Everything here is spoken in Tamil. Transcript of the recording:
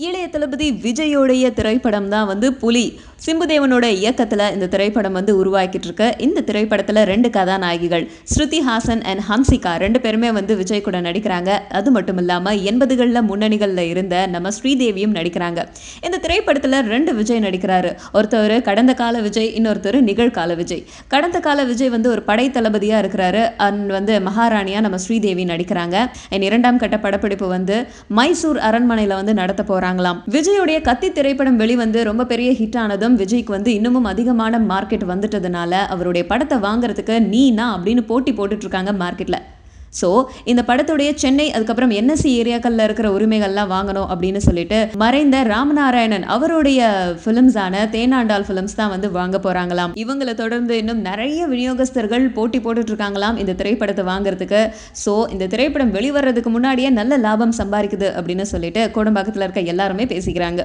இளைய தளபதி விஜயோடைய திரைப்படம் தான் வந்து புலி. சிம்புதேவனோட இயக்கத்துல இந்த திரைப்படம் வந்து உருவாக்கிட்டு இருக்கு. இந்த திரைப்படத்துல 2 கதாநாயகிகள் ஸ்ருதி ஹாசன் அண்ட் ஹன்சிகா 2 பேருமே வந்து விஜய் கூட நடிக்கிறாங்க. அது மட்டும் இல்லாம 80கள்ல முன்னணிகள்ல இருந்த நம்ம ஸ்ரீதேவியும் நடிக்கிறாங்க. இந்த திரைப்படத்துல 2 விஜய் நடிக்கிறாரு. ஒருத்தர் கடந்த கால விஜய், இன்னொருத்தர் நிகழ்கால விஜய். கடந்த கால விஜய் வந்து ஒரு படை தளபதியா இருக்கிறாரு. அண்ட் வந்து மகாராணியா நம்ம ஸ்ரீதேவி நடிக்கிறாங்க. இரண்டாம் கட்ட படப்பிடிப்பு வந்து மைசூர் அரண்மனையில வந்து நடத்த போறாங்களாம். விஜயோடைய கத்தி திரைப்படம் வெளிவந்து ரொம்ப பெரிய ஹிட் ஆனதும் விஜய்க்கு வந்து இன்னமும் அதிகமான மார்க்கெட் வந்துட்டதுனால அவருடைய படத்தை வாங்குறதுக்கு நீனா அப்படின்னு போட்டி போட்டுட்டு இருக்காங்க மார்க்கெட்ல. ஸோ இந்த படத்துடைய சென்னை அதுக்கப்புறம் என்எஸ்சி ஏரியாக்களில் இருக்கிற உரிமைகள்லாம் வாங்கணும் அப்படின்னு சொல்லிட்டு மறைந்த ராமநாராயணன் அவருடைய ஃபிலிம்ஸான தேனாண்டால் ஃபிலிம்ஸ் தான் வந்து வாங்க போறாங்களாம். இவங்களை தொடர்ந்து இன்னும் நிறைய விநியோகஸ்தர்கள் போட்டி போட்டுட்டு இருக்காங்களாம் இந்த திரைப்படத்தை வாங்குறதுக்கு. ஸோ இந்த திரைப்படம் வெளிவரதுக்கு முன்னாடியே நல்ல லாபம் சம்பாதிக்குது அப்படின்னு சொல்லிட்டு கோடம்பாக்கத்தில் இருக்க எல்லாருமே பேசிக்கிறாங்க.